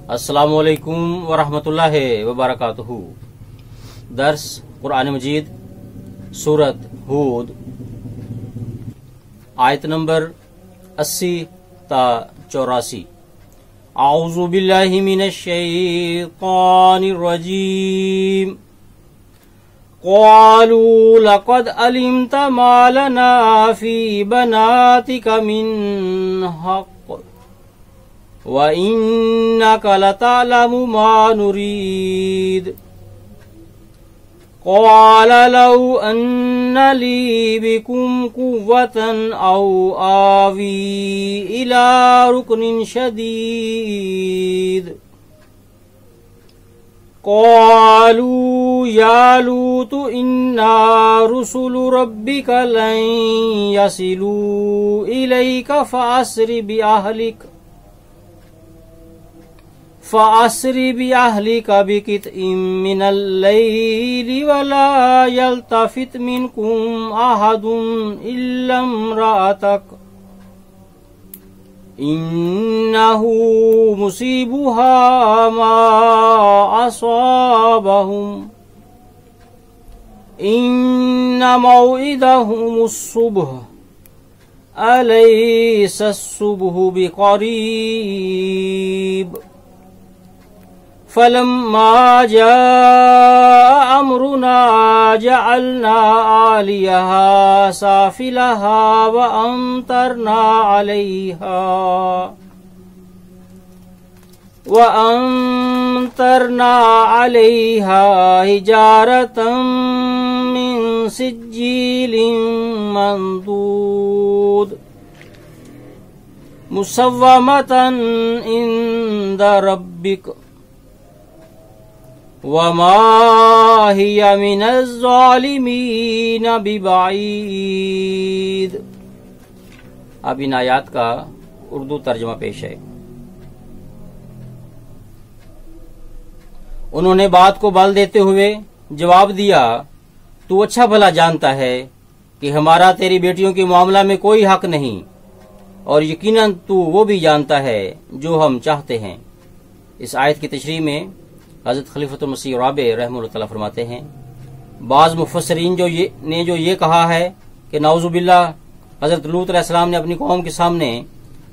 अस्सलामु अलैकुम वरहमतुल्लाहि वबरकातुहू। दर्स कुरान मजीद सूरत हूद आयत नंबर 80 ता 84। आऊज़ु बिल्लाहि मिनश शैतानिर रजीम। क़ालू लक़द अलिमत मा लना फ़ी बनातिका मिन हक़ व इन्नका लतअलमु मा नुरीद। क़ाल लौ अन्न ली बिकुम कुव्वतन औ आवी इला रुकनिन शदीद। क़ालू या लूतु इन्ना रुसुलु रब्बिका लन यसिलू इलैका फ़अस्रि बिअहलिका बिक़ित्इम मिनल लैलि वला यल्तफ़ित मिनकुम अहदुन इल्ला इम्रअतक इन्नहु मुसीबुहा मा असाबहुम इन्न मौइदहुमुस सुब्ह अलैसा अस्सुब्हु बिक़रीब। फलम्मा जाअ अम्रुना जअलना आलियहा साफिलहा व अमतरना अलैहा हिजारतम मिन सिज्जीलिन मंदूद मुसव्वमतन इंद रब्बिक वमा हिया मिनज़ ज़ालिमीन बिबईद। अब इन आयात का उर्दू तर्जुमा पेश है। उन्होंने बात को बल देते हुए जवाब दिया, तू अच्छा भला जानता है कि हमारा तेरी बेटियों के मामला में कोई हक नहीं, और यकीनन तू वो भी जानता है जो हम चाहते हैं। इस आयत की तशरीह में हज़रत खलीफतुल मसीह राबे रहमतुल्लाह तआला फरमाते हैं, बाज़ मुफस्सिरीन जो ये कहा है कि नाउज़ु बिल्लाह हज़रत लूत अलैहिस्सलाम ने अपनी कौम के सामने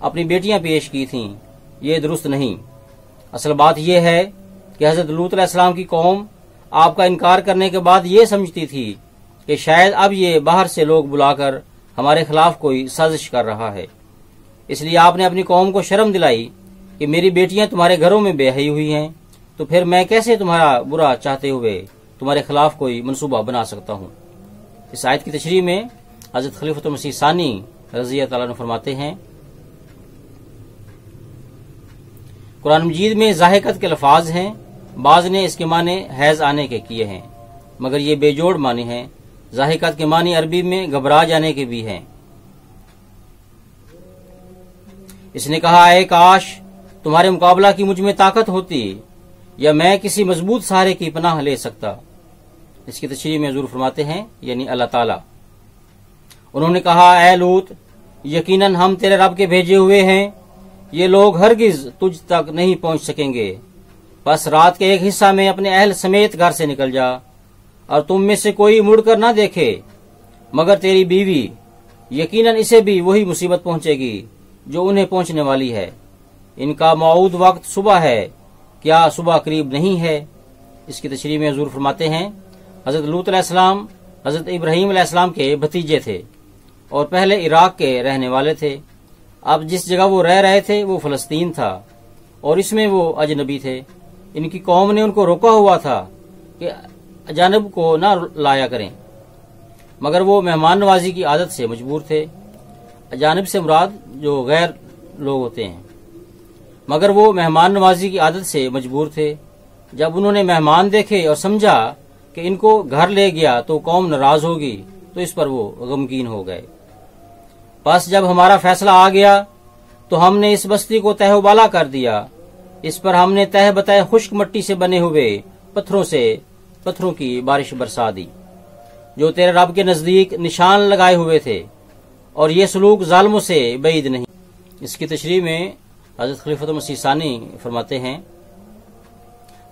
अपनी बेटियां पेश की थीं, ये दुरुस्त नहीं। असल बात यह है कि हज़रत लूत अलैहिस्सलाम की कौम आपका इनकार करने के बाद ये समझती थी कि शायद अब ये बाहर से लोग बुलाकर हमारे खिलाफ कोई साजिश कर रहा है, इसलिए आपने अपनी कौम को शर्म दिलाई कि मेरी बेटियां तुम्हारे घरों में बेहई हुई हैं, तो फिर मैं कैसे तुम्हारा बुरा चाहते हुए तुम्हारे खिलाफ कोई मंसूबा बना सकता हूँ। इस आयत की तशरीह में हज़रत खलीफतुल मसीह सानी रज़ी अल्लाह ताला अन्हु फरमाते हैं, कुरान मजीद में ज़ाहिकत के लफ्ज़ हैं, बाज़ ने इसके माने हैज़ आने के किए हैं, मगर ये बेजोड़ माने हैं। ज़ाहिकत के माने अरबी में घबरा जाने के भी हैं। इसने कहा, ऐ काश तुम्हारे मुकाबला की मुझ में ताकत होती या मैं किसी मजबूत सहारे की पनाह ले सकता। इसकी तशरीह में हुज़ूर फरमाते हैं, यानी अल्लाह ताला। उन्होंने कहा, ऐ लूत, यकीनन हम तेरे रब के भेजे हुए हैं, ये लोग हरगिज तुझ तक नहीं पहुंच सकेंगे। बस रात के एक हिस्सा में अपने अहल समेत घर से निकल जा, और तुम में से कोई मुड़कर न देखे मगर तेरी बीवी, यकीनन इसे भी वही मुसीबत पहुंचेगी जो उन्हें पहुंचने वाली है। इनका मौऊद वक्त सुबह है, क्या सुबह करीब नहीं है। इसकी तशरीह में हुज़ूर फरमाते हैं, हज़रत लूत अलैहिस्सलाम हज़रत इब्राहीम अलैहिस्सलाम के भतीजे थे और पहले इराक के रहने वाले थे। अब जिस जगह वो रह रहे थे वो फ़लस्तीन था और इसमें वो अजनबी थे। इनकी कौम ने उनको रोका हुआ था कि अजानब को न लाया करें, मगर वो मेहमान नवाजी की आदत से मजबूर थे। अजानब से मुराद जो गैर लोग होते हैं, मगर वो मेहमान नवाजी की आदत से मजबूर थे। जब उन्होंने मेहमान देखे और समझा कि इनको घर ले गया तो कौम नाराज होगी, तो इस पर वो गमगीन हो गए। बस जब हमारा फैसला आ गया तो हमने इस बस्ती को तहबाला कर दिया। इस पर हमने तह बतह खुश्क मट्टी से बने हुए पत्थरों की बारिश बरसा दी, जो तेरे रब के नजदीक निशान लगाए हुए थे, और ये सलूक जालिमों से बैद नहीं। इसकी तशरीह में हज़रत खलीफतुल मसीह सानी फरमाते हैं,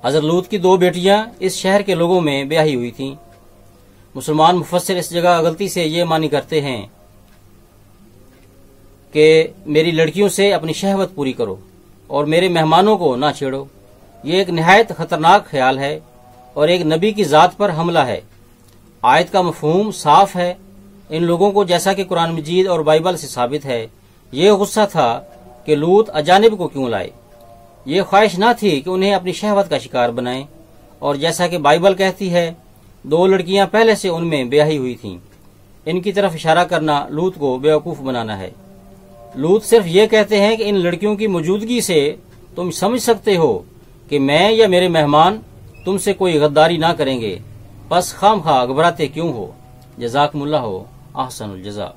حضرت لوط کی 2 بیٹیاں اس شہر کے لوگوں میں بیاہی ہوئی تھیں۔ مسلمان مفسر اس جگہ غلطی سے یہ معنی کرتے ہیں کہ میری لڑکیوں سے اپنی شہوت پوری کرو اور میرے مہمانوں کو نہ چھیڑو۔ یہ ایک نہایت خطرناک خیال ہے اور ایک نبی کی ذات پر حملہ ہے۔ آیت کا مفہوم صاف ہے۔ ان لوگوں کو، جیسا کہ قرآن مجید اور بائبل سے ثابت ہے، یہ غصہ تھا کہ لوط اجانب کو کیوں لائے۔ یہ خواہش نہ تھی کہ انہیں اپنی شہوت کا شکار بنائیں، اور جیسا کہ بائبل کہتی ہے 2 لڑکیاں پہلے سے ان میں بیاہی ہوئی تھیں۔ ان کی طرف اشارہ کرنا لوط کو بیوقوف بنانا ہے۔ لوط صرف یہ کہتے ہیں کہ ان لڑکیوں کی موجودگی سے تم سمجھ سکتے ہو کہ میں یا میرے مہمان تم سے کوئی غداری نہ کریں گے، بس خام خواہ گھبراتے کیوں ہو۔ جزاکم اللہ احسن الجزا۔